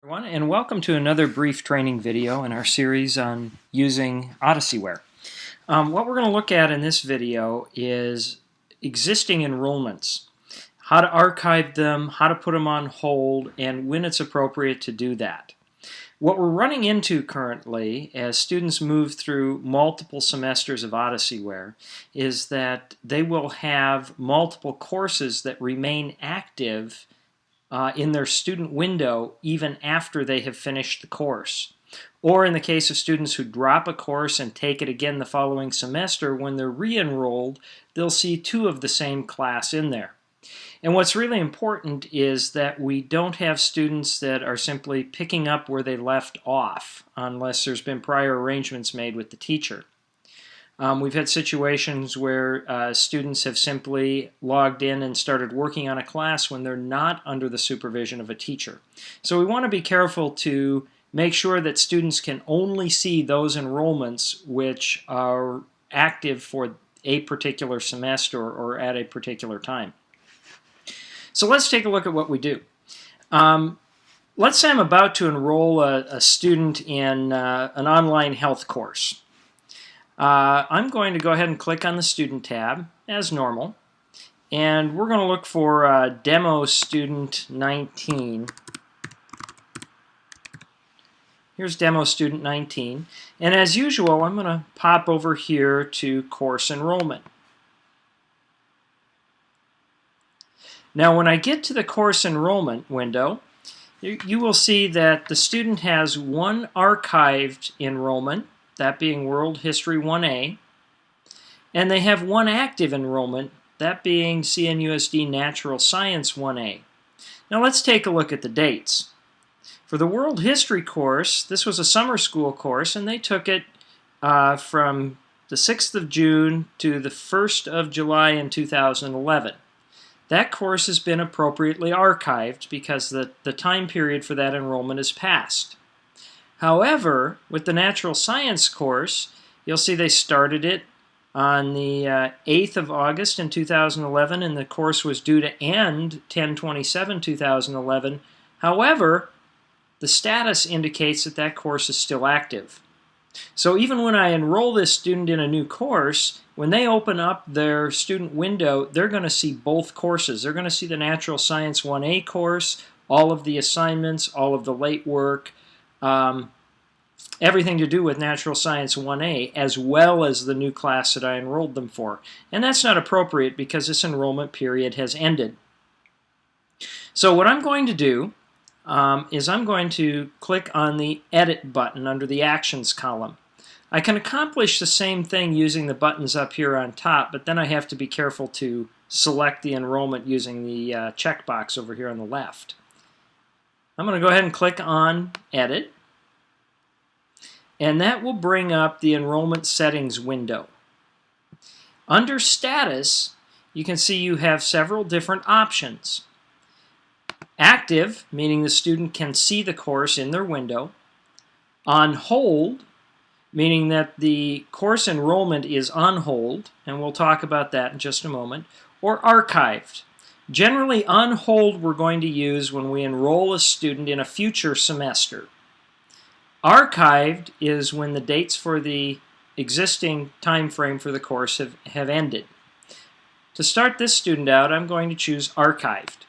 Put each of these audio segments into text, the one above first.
Everyone, and welcome to another brief training video in our series on using Odysseyware. What we're going to look at in this video is existing enrollments, how to archive them, how to put them on hold, and when it's appropriate to do that. What we're running into currently as students move through multiple semesters of Odysseyware is that they will have multiple courses that remain active in their student window even after they have finished the course. Or in the case of students who drop a course and take it again the following semester, when they're re-enrolled, they'll see two of the same class in there. And what's really important is that we don't have students that are simply picking up where they left off unless there's been prior arrangements made with the teacher. We've had situations where students have simply logged in and started working on a class when they're not under the supervision of a teacher. So we want to be careful to make sure that students can only see those enrollments which are active for a particular semester or at a particular time. So let's take a look at what we do. Let's say I'm about to enroll a student in an online health course. I'm going to go ahead and click on the Student tab, as normal, and we're going to look for Demo Student 19. Here's Demo Student 19, and as usual, I'm going to pop over here to Course Enrollment. Now, when I get to the Course Enrollment window, you will see that the student has one archived enrollment, that being World History 1A, and they have one active enrollment, that being CNUSD Natural Science 1A. Now let's take a look at the dates. For the World History course, this was a summer school course, and they took it from the 6th of June to the 1st of July in 2011. That course has been appropriately archived because the time period for that enrollment is past. However, with the Natural Science course, you'll see they started it on the 8th of August in 2011, and the course was due to end 10/27/2011. However, the status indicates that that course is still active. So even when I enroll this student in a new course, when they open up their student window, they're going to see both courses. They're going to see the Natural Science 1A course, all of the assignments, all of the late work, everything to do with Natural Science 1A, as well as the new class that I enrolled them for. And that's not appropriate because this enrollment period has ended. So what I'm going to do is I'm going to click on the Edit button under the Actions column. I can accomplish the same thing using the buttons up here on top, but then I have to be careful to select the enrollment using the checkbox over here on the left. I'm going to go ahead and click on Edit, and that will bring up the enrollment settings window. Under Status, you can see you have several different options. Active, meaning the student can see the course in their window. On Hold, meaning that the course enrollment is on hold, and we'll talk about that in just a moment. Or Archived. Generally, on hold we're going to use when we enroll a student in a future semester. Archived is when the dates for the existing time frame for the course have ended. To start this student out, I'm going to choose Archived.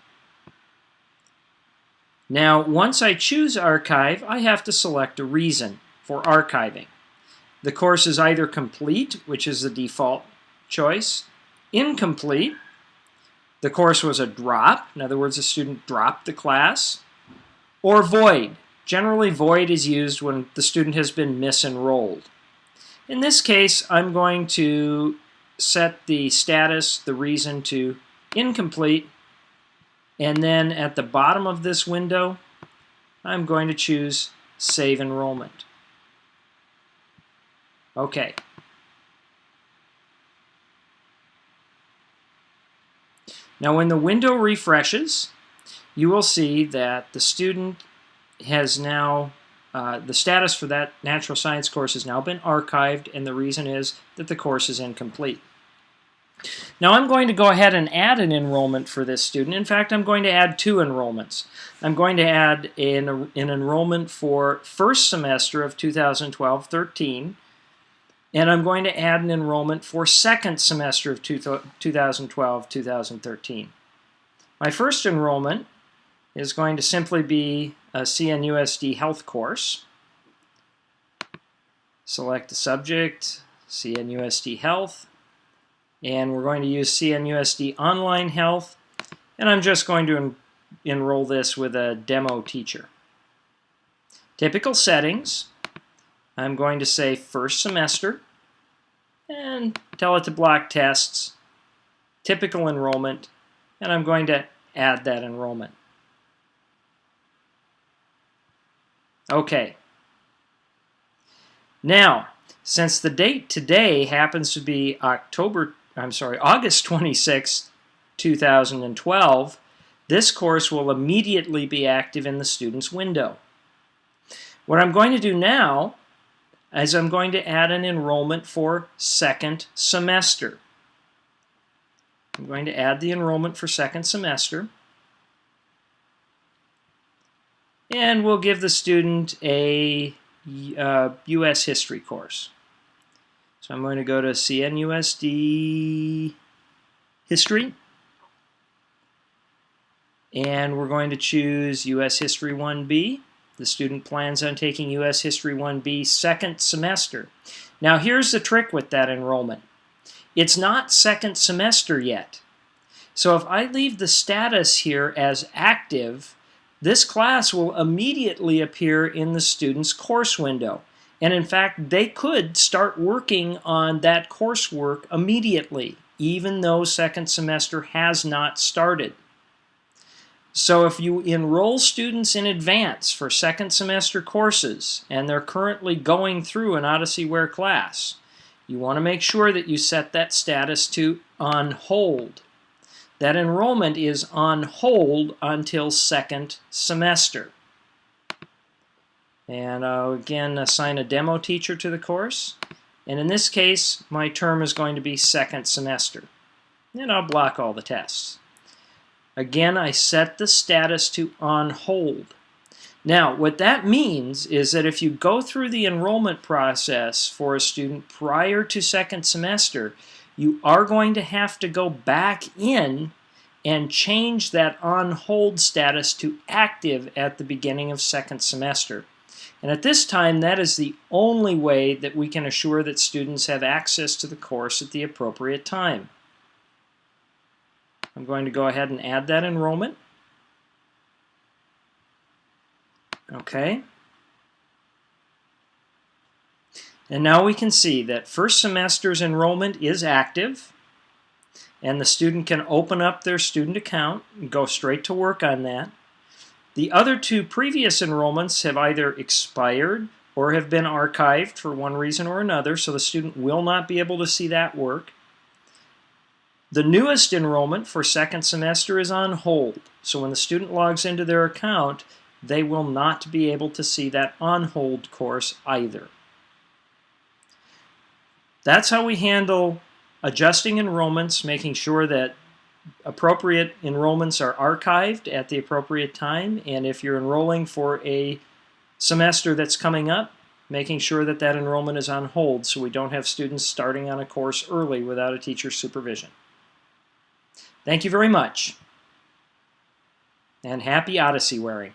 Now, once I choose Archive, I have to select a reason for archiving. The course is either complete, which is the default choice, incomplete, the course was a drop, in other words, a student dropped the class, or void. Generally, void is used when the student has been misenrolled. In this case, I'm going to set the status, the reason, to incomplete, and then at the bottom of this window, I'm going to choose Save Enrollment. Okay. Now when the window refreshes, you will see that the student has now, the status for that Natural Science course has now been archived, and the reason is that the course is incomplete. Now I'm going to go ahead and add an enrollment for this student. In fact, I'm going to add 2 enrollments. I'm going to add an enrollment for first semester of 2012-13, and I'm going to add an enrollment for second semester of 2012-2013. My first enrollment is going to simply be a CNUSD health course. Select the subject, CNUSD health, and we're going to use CNUSD online health, and I'm just going to enroll this with a demo teacher. Typical settings, I'm going to say first semester, and tell it to block tests, typical enrollment, and I'm going to add that enrollment. Okay. Now, since the date today happens to be August 26, 2012, this course will immediately be active in the student's window. What I'm going to do now is I'm going to add an enrollment for second semester. I'm going to add the enrollment for second semester. And we'll give the student a U.S. history course. So I'm going to go to CNUSD history. And we're going to choose U.S. History 1B. The student plans on taking U.S. History 1B second semester. Now here's the trick with that enrollment. It's not second semester yet. So if I leave the status here as active, this class will immediately appear in the student's course window. And in fact, they could start working on that coursework immediately, even though second semester has not started. So if you enroll students in advance for second semester courses and they're currently going through an OdysseyWare class, you want to make sure that you set that status to on hold. That enrollment is on hold until second semester. And I'll again assign a demo teacher to the course. And in this case, my term is going to be second semester. And I'll block all the tests. Again, I set the status to on hold. Now, what that means is that if you go through the enrollment process for a student prior to second semester, you are going to have to go back in and change that on hold status to active at the beginning of second semester. And at this time, that is the only way that we can assure that students have access to the course at the appropriate time. I'm going to go ahead and add that enrollment. Okay. And now we can see that first semester's enrollment is active, and the student can open up their student account and go straight to work on that. The other 2 previous enrollments have either expired or have been archived for one reason or another, so the student will not be able to see that work. The newest enrollment for second semester is on hold, so when the student logs into their account, they will not be able to see that on hold course either. That's how we handle adjusting enrollments, making sure that appropriate enrollments are archived at the appropriate time, and if you're enrolling for a semester that's coming up, making sure that that enrollment is on hold so we don't have students starting on a course early without a teacher's supervision. Thank you very much, and happy Odyssey wearing.